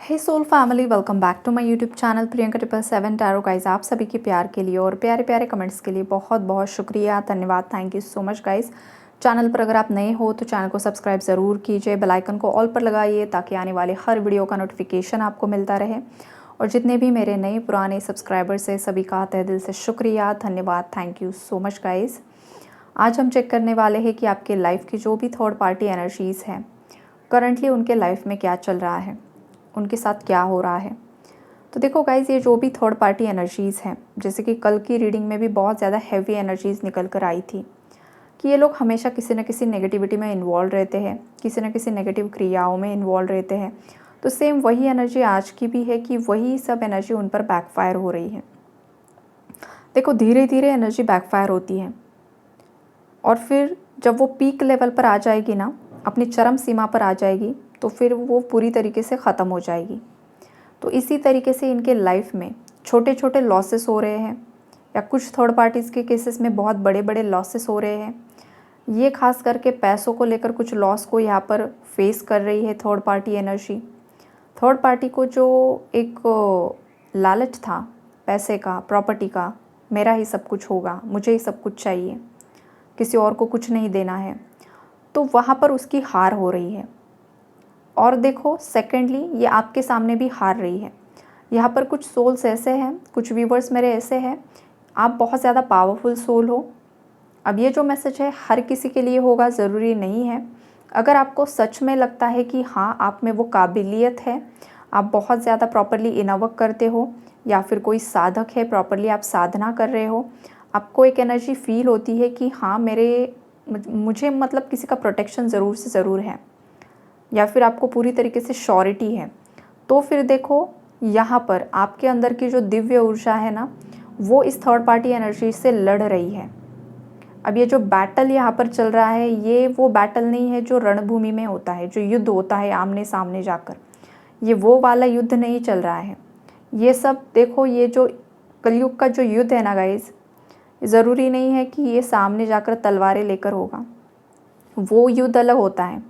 Hey soul family, welcome back to my YouTube channel Priyanka 777 tarot guys. आप सभी के प्यार के लिए और प्यारे प्यारे कमेंट्स के लिए बहुत बहुत शुक्रिया, धन्यवाद, thank you so much guys. Channel पर अगर आप नए हो तो चैनल को सब्सक्राइब ज़रूर कीजिए, बेल आइकन को ऑल पर लगाइए ताकि आने वाले हर वीडियो का नोटिफिकेशन आपको मिलता रहे। और जितने भी मेरे नए पुराने सब्सक्राइबर्स हैं सभी का तहे दिल से शुक्रिया, धन्यवाद, thank you so much guys. आज हम चेक करने वाले हैं कि आपके लाइफ की जो भी थर्ड पार्टी एनर्जीज़ हैं करंटली उनके लाइफ में क्या चल रहा है, उनके साथ क्या हो रहा है। तो देखो गाइज़, ये जो भी थर्ड पार्टी एनर्जीज़ हैं, जैसे कि कल की रीडिंग में भी बहुत ज़्यादा हैवी एनर्जीज़ निकल कर आई थी कि ये लोग हमेशा किसी न किसी नेगेटिविटी में इन्वॉल्व रहते हैं, किसी न किसी नेगेटिव क्रियाओं में इन्वॉल्व रहते हैं। तो सेम वही एनर्जी आज की भी है कि वही सब एनर्जी उन पर बैकफायर हो रही है। देखो, धीरे धीरे एनर्जी बैकफायर होती है और फिर जब वो पीक लेवल पर आ जाएगी ना, अपनी चरम सीमा पर आ जाएगी, तो फिर वो पूरी तरीके से ख़त्म हो जाएगी। तो इसी तरीके से इनके लाइफ में छोटे छोटे लॉसेस हो रहे हैं या कुछ थर्ड पार्टीज़ के केसेस में बहुत बड़े बड़े लॉसेस हो रहे हैं। ये खास करके पैसों को लेकर कुछ लॉस को यहाँ पर फेस कर रही है third party energy. Third party को जो एक लालच था पैसे का, प्रॉपर्टी का, मेरा ही सब कुछ होगा, मुझे ही सब कुछ चाहिए, किसी और को कुछ नहीं देना है, तो वहाँ पर उसकी हार हो रही है। और देखो, सेकेंडली ये आपके सामने भी हार रही है। यहाँ पर कुछ सोल्स ऐसे हैं, कुछ व्यूवर्स मेरे ऐसे हैं, आप बहुत ज़्यादा पावरफुल सोल हो। अब ये जो मैसेज है हर किसी के लिए होगा, ज़रूरी नहीं है। अगर आपको सच में लगता है कि हाँ, आप में वो काबिलियत है, आप बहुत ज़्यादा प्रॉपरली इनवर्क करते हो, या फिर कोई साधक है, प्रॉपरली आप साधना कर रहे हो, आपको एक एनर्जी फील होती है कि हाँ, मुझे मतलब किसी का प्रोटेक्शन ज़रूर से ज़रूर है, या फिर आपको पूरी तरीके से श्योरिटी है, तो फिर देखो, यहाँ पर आपके अंदर की जो दिव्य ऊर्जा है ना, वो इस थर्ड पार्टी एनर्जी से लड़ रही है। अब ये जो बैटल यहाँ पर चल रहा है, ये वो बैटल नहीं है जो रणभूमि में होता है, जो युद्ध होता है आमने सामने जाकर, ये वो वाला युद्ध नहीं चल रहा है। ये सब देखो, ये जो कलयुग का जो युद्ध है ना गाइज, ज़रूरी नहीं है कि ये सामने जाकर तलवारें लेकर होगा, वो युद्ध अलग होता है।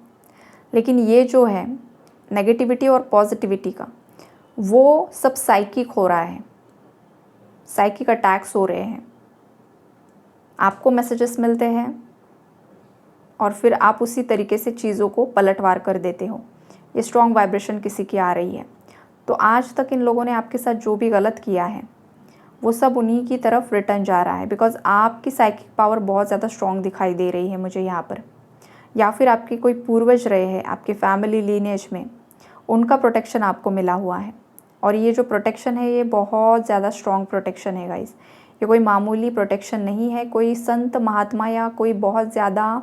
लेकिन ये जो है नेगेटिविटी और पॉजिटिविटी का, वो सब साइकिक हो रहा है, साइकिक अटैक्स हो रहे हैं। आपको मैसेजेस मिलते हैं और फिर आप उसी तरीके से चीज़ों को पलटवार कर देते हो। ये स्ट्रॉन्ग वाइब्रेशन किसी की आ रही है। तो आज तक इन लोगों ने आपके साथ जो भी गलत किया है वो सब उन्हीं की तरफ रिटर्न जा रहा है, बिकॉज आपकी साइकिक पावर बहुत ज़्यादा स्ट्रॉन्ग दिखाई दे रही है मुझे यहाँ पर। या फिर आपके कोई पूर्वज रहे हैं आपके फैमिली लीनेज में, उनका प्रोटेक्शन आपको मिला हुआ है। और ये जो प्रोटेक्शन है ये बहुत ज़्यादा स्ट्रॉन्ग प्रोटेक्शन है गाइस। ये कोई मामूली प्रोटेक्शन नहीं है। कोई संत महात्मा या कोई बहुत ज़्यादा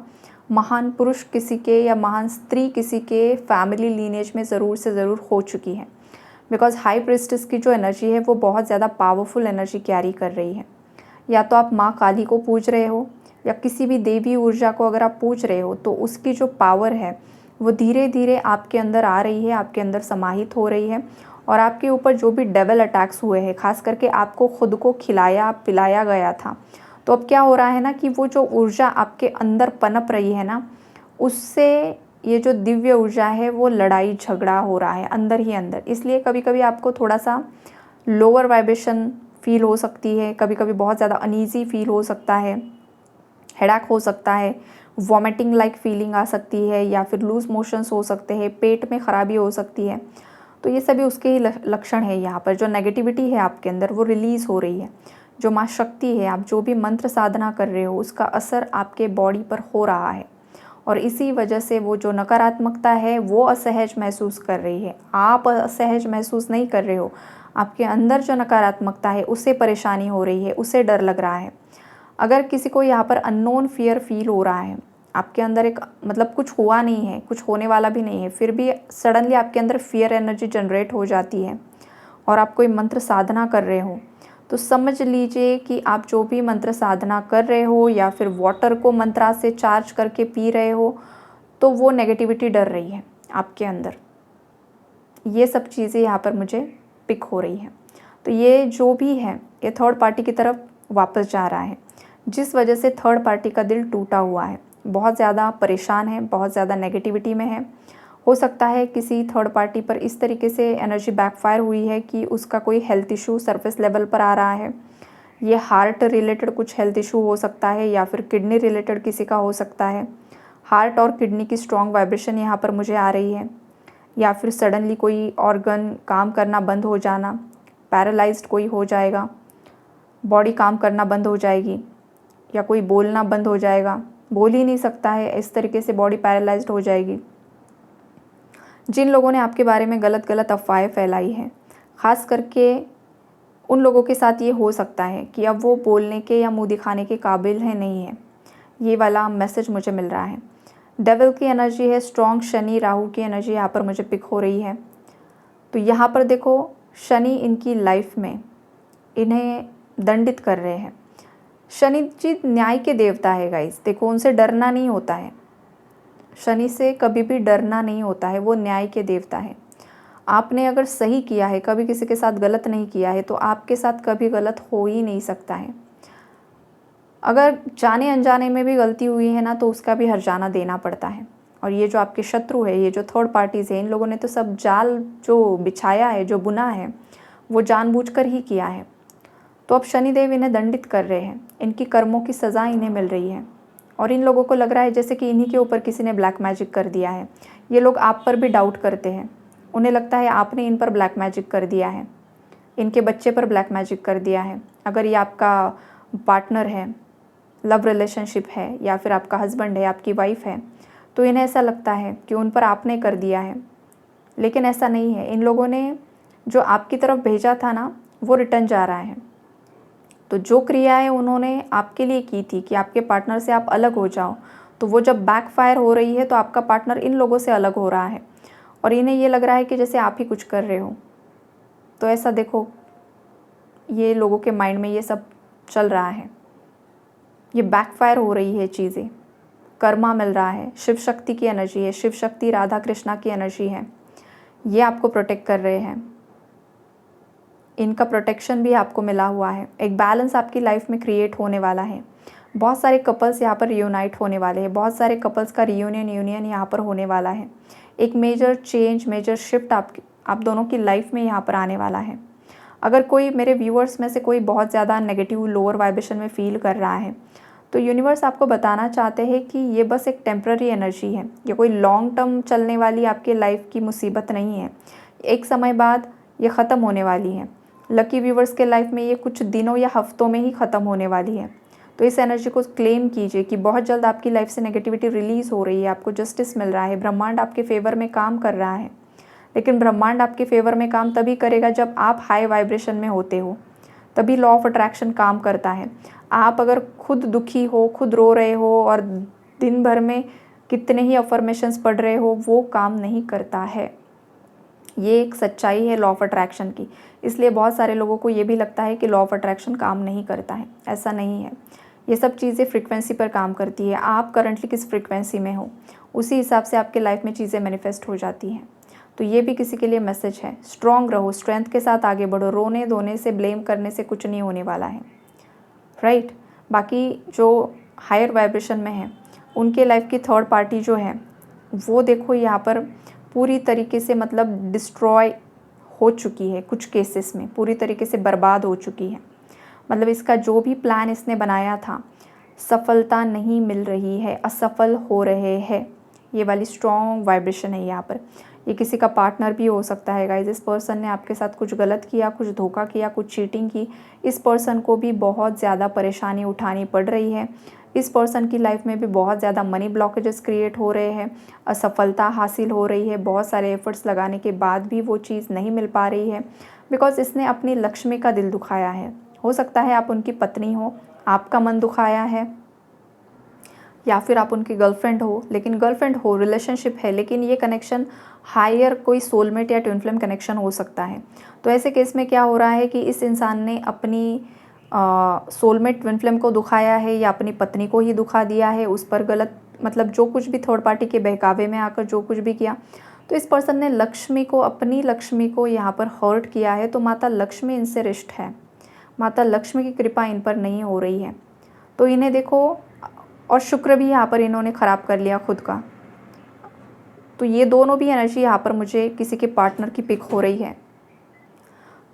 महान पुरुष किसी के या महान स्त्री किसी के फैमिली लीनेज में ज़रूर से ज़रूर हो चुकी है, बिकॉज हाई प्रिस्टेस की जो एनर्जी है वो बहुत ज़्यादा पावरफुल एनर्जी कैरी कर रही है। या तो आप माँ काली को पूज रहे हो या किसी भी देवी ऊर्जा को अगर आप पूज रहे हो, तो उसकी जो पावर है वो धीरे धीरे आपके अंदर आ रही है, आपके अंदर समाहित हो रही है। और आपके ऊपर जो भी डेविल अटैक्स हुए हैं, खास करके आपको खुद को खिलाया पिलाया गया था, तो अब क्या हो रहा है ना कि वो जो ऊर्जा आपके अंदर पनप रही है ना, उससे ये जो दिव्य ऊर्जा है वो लड़ाई झगड़ा हो रहा है अंदर ही अंदर। इसलिए कभी कभी आपको थोड़ा सा लोअर वाइब्रेशन फील हो सकती है, कभी कभी बहुत ज़्यादा अनईजी फील हो सकता है, हेडेक हो सकता है, वॉमिटिंग लाइक फीलिंग आ सकती है, या फिर लूज मोशंस हो सकते हैं, पेट में खराबी हो सकती है। तो ये सभी उसके ही लक्षण है। यहाँ पर जो नेगेटिविटी है आपके अंदर वो रिलीज़ हो रही है। जो माँ शक्ति है, आप जो भी मंत्र साधना कर रहे हो, उसका असर आपके बॉडी पर हो रहा है, और इसी वजह से वो जो नकारात्मकता है वो असहज महसूस कर रही है। आप असहज महसूस नहीं कर रहे हो, आपके अंदर जो नकारात्मकता है उससे परेशानी हो रही है, उससे डर लग रहा है। अगर किसी को यहाँ पर अननोन फियर फील हो रहा है, आपके अंदर एक मतलब कुछ हुआ नहीं है, कुछ होने वाला भी नहीं है, फिर भी सडनली आपके अंदर फियर एनर्जी जनरेट हो जाती है और आप कोई मंत्र साधना कर रहे हो, तो समझ लीजिए कि आप जो भी मंत्र साधना कर रहे हो या फिर वाटर को मंत्रा से चार्ज करके पी रहे हो, तो वो नेगेटिविटी डर रही है आपके अंदर। ये सब चीज़ें यहाँ पर मुझे पिक हो रही है। तो ये जो भी है ये थर्ड पार्टी की तरफ वापस जा रहा है, जिस वजह से थर्ड पार्टी का दिल टूटा हुआ है, बहुत ज़्यादा परेशान है, बहुत ज़्यादा नेगेटिविटी में है। हो सकता है किसी थर्ड पार्टी पर इस तरीके से एनर्जी बैकफायर हुई है कि उसका कोई हेल्थ इशू सरफेस लेवल पर आ रहा है। ये हार्ट रिलेटेड कुछ हेल्थ इशू हो सकता है या फिर किडनी रिलेटेड किसी का हो सकता है। हार्ट और किडनी की स्ट्रॉन्ग वाइब्रेशन यहाँ पर मुझे आ रही है, या फिर सडनली कोई ऑर्गन काम करना बंद हो जाना, पैरालाइज्ड कोई हो जाएगा, बॉडी काम करना बंद हो जाएगी, या कोई बोलना बंद हो जाएगा, बोल ही नहीं सकता है, इस तरीके से बॉडी पैरालाइज्ड हो जाएगी। जिन लोगों ने आपके बारे में गलत गलत अफवाहें फैलाई हैं, ख़ास करके उन लोगों के साथ ये हो सकता है कि अब वो बोलने के या मुंह दिखाने के काबिल है नहीं है। ये वाला मैसेज मुझे मिल रहा है। डेविल की एनर्जी है, स्ट्रॉन्ग शनि राहु की एनर्जी यहाँ पर मुझे पिक हो रही है। तो यहाँ पर देखो, शनि इनकी लाइफ में इन्हें दंडित कर रहे हैं। शनि जी न्याय के देवता है गाइस। देखो, उनसे डरना नहीं होता है, शनि से कभी भी डरना नहीं होता है, वो न्याय के देवता है। आपने अगर सही किया है, कभी किसी के साथ गलत नहीं किया है, तो आपके साथ कभी गलत हो ही नहीं सकता है। अगर जाने अनजाने में भी गलती हुई है ना, तो उसका भी हर्जाना देना पड़ता है। और ये जो आपके शत्रु है, ये जो थर्ड पार्टीज़ है, इन लोगों ने तो सब जाल जो बिछाया है, जो बुना है, वो जानबूझकर ही किया है। तो अब शनिदेव इन्हें दंडित कर रहे हैं, इनकी कर्मों की सज़ा इन्हें मिल रही है। और इन लोगों को लग रहा है जैसे कि इन्हीं के ऊपर किसी ने ब्लैक मैजिक कर दिया है। ये लोग आप पर भी डाउट करते हैं, उन्हें लगता है आपने इन पर ब्लैक मैजिक कर दिया है, इनके बच्चे पर ब्लैक मैजिक कर दिया है। अगर ये आपका पार्टनर है, लव रिलेशनशिप है, या फिर आपका हस्बैंड है, आपकी वाइफ है, तो इन्हें ऐसा लगता है कि उन पर आपने कर दिया है। लेकिन ऐसा नहीं है। इन लोगों ने जो आपकी तरफ भेजा था ना, वो रिटर्न जा रहा है। तो जो क्रियाएं उन्होंने आपके लिए की थी कि आपके पार्टनर से आप अलग हो जाओ, तो वो जब बैकफायर हो रही है, तो आपका पार्टनर इन लोगों से अलग हो रहा है और इन्हें ये लग रहा है कि जैसे आप ही कुछ कर रहे हो। तो ऐसा देखो, ये लोगों के माइंड में ये सब चल रहा है, ये बैकफायर हो रही है चीज़ें, कर्मा मिल रहा है। शिव शक्ति की एनर्जी है, शिव शक्ति राधा कृष्णा की एनर्जी है, ये आपको प्रोटेक्ट कर रहे हैं। इनका प्रोटेक्शन भी आपको मिला हुआ है। एक बैलेंस आपकी लाइफ में क्रिएट होने वाला है। बहुत सारे कपल्स यहाँ पर रियूनाइट होने वाले हैं, बहुत सारे कपल्स का यूनियन यहाँ पर होने वाला है। एक मेजर चेंज, मेजर शिफ्ट आप दोनों की लाइफ में यहाँ पर आने वाला है। अगर कोई मेरे व्यूअर्स में से कोई बहुत ज़्यादा नेगेटिव लोअर वाइब्रेशन में फील कर रहा है, तो यूनिवर्स आपको बताना चाहते हैं कि ये बस एक टेम्प्ररी एनर्जी है, ये कोई लॉन्ग टर्म चलने वाली आपके लाइफ की मुसीबत नहीं है। एक समय बाद ये ख़त्म होने वाली है। लकी व्यूवर्स के लाइफ में ये कुछ दिनों या हफ्तों में ही ख़त्म होने वाली है। तो इस एनर्जी को क्लेम कीजिए कि बहुत जल्द आपकी लाइफ से नेगेटिविटी रिलीज़ हो रही है, आपको जस्टिस मिल रहा है, ब्रह्मांड आपके फेवर में काम कर रहा है। लेकिन ब्रह्मांड आपके फेवर में काम तभी करेगा जब आप हाई वाइब्रेशन में होते हो, तभी लॉ ऑफ अट्रैक्शन काम करता है। आप अगर खुद दुखी हो, खुद रो रहे हो और दिन भर में कितने ही अफर्मेशंस पढ़ रहे हो, वो काम नहीं करता है। ये एक सच्चाई है लॉ ऑफ अट्रैक्शन की। इसलिए बहुत सारे लोगों को ये भी लगता है कि लॉ ऑफ अट्रैक्शन काम नहीं करता है। ऐसा नहीं है। ये सब चीज़ें फ्रीक्वेंसी पर काम करती है। आप करंटली किस फ्रीक्वेंसी में हो, उसी हिसाब से आपके लाइफ में चीज़ें मैनिफेस्ट हो जाती हैं। तो ये भी किसी के लिए मैसेज है। स्ट्रॉन्ग रहो, स्ट्रेंथ के साथ आगे बढ़ो। रोने धोने से, ब्लेम करने से कुछ नहीं होने वाला है, राइट। बाकी जो हायर वाइब्रेशन में है, उनके लाइफ की थर्ड पार्टी जो है, वो देखो यहाँ पर पूरी तरीके से मतलब डिस्ट्रॉय हो चुकी है। कुछ केसेस में पूरी तरीके से बर्बाद हो चुकी है। मतलब इसका जो भी प्लान इसने बनाया था, सफलता नहीं मिल रही है, असफल हो रहे हैं। ये वाली स्ट्रॉन्ग वाइब्रेशन है यहाँ पर। ये किसी का पार्टनर भी हो सकता है गाइस। इस पर्सन ने आपके साथ कुछ गलत किया, कुछ धोखा किया, कुछ चीटिंग की। इस पर्सन को भी बहुत ज़्यादा परेशानी उठानी पड़ रही है। इस पर्सन की लाइफ में भी बहुत ज़्यादा मनी ब्लॉकेजेस क्रिएट हो रहे हैं, असफलता हासिल हो रही है। बहुत सारे एफर्ट्स लगाने के बाद भी वो चीज़ नहीं मिल पा रही है, बिकॉज इसने अपनी लक्ष्मी का दिल दुखाया है। हो सकता है आप उनकी पत्नी हो, आपका मन दुखाया है, या फिर आप उनकी गर्लफ्रेंड हो। लेकिन गर्लफ्रेंड हो, रिलेशनशिप है, लेकिन ये कनेक्शन हायर कोई सोलमेट या ट्विन फ्लेम कनेक्शन हो सकता है। तो ऐसे केस में क्या हो रहा है कि इस इंसान ने अपनी सोलमेट ट्विन फ्लेम को दुखाया है, या अपनी पत्नी को ही दुखा दिया है, उस पर गलत मतलब जो कुछ भी थर्ड पार्टी के बहकावे में आकर जो कुछ भी किया, तो इस पर्सन ने लक्ष्मी को, अपनी लक्ष्मी को यहाँ पर हर्ट किया है। तो माता लक्ष्मी इनसे रिष्ट है, माता लक्ष्मी की कृपा इन पर नहीं हो रही है। तो इन्हें देखो, और शुक्र भी यहाँ पर इन्होंने ख़राब कर लिया खुद का। तो ये दोनों भी एनर्जी यहाँ पर मुझे किसी के पार्टनर की पिक हो रही है।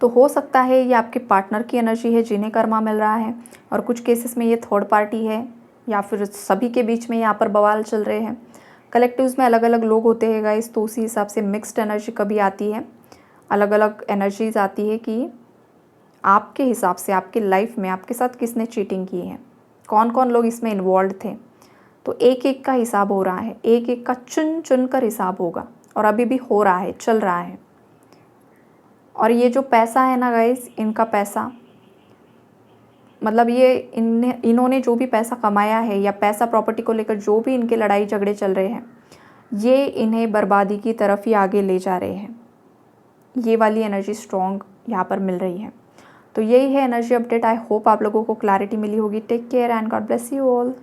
तो हो सकता है ये आपके पार्टनर की एनर्जी है जिन्हें कर्मा मिल रहा है, और कुछ केसेस में ये थर्ड पार्टी है, या फिर सभी के बीच में यहाँ पर बवाल चल रहे हैं। कलेक्टिव्स में अलग अलग लोग होते हैं गाइस, तो उसी हिसाब से मिक्स्ड एनर्जी कभी आती है, अलग अलग एनर्जीज आती है कि आपके हिसाब से आपकी लाइफ में आपके साथ किसने चीटिंग की है, कौन कौन लोग इसमें इन्वॉल्व थे। तो एक एक का हिसाब हो रहा है, एक एक का चुन चुन कर हिसाब होगा, और अभी भी हो रहा है, चल रहा है। और ये जो पैसा है ना गाइस, इनका पैसा मतलब ये इन्होंने जो भी पैसा कमाया है, या पैसा प्रॉपर्टी को लेकर जो भी इनके लड़ाई झगड़े चल रहे हैं, ये इन्हें बर्बादी की तरफ ही आगे ले जा रहे हैं। ये वाली एनर्जी स्ट्रॉन्ग यहाँ पर मिल रही है। तो यही है एनर्जी अपडेट। आई होप आप लोगों को क्लैरिटी मिली होगी। Take care and God bless you all.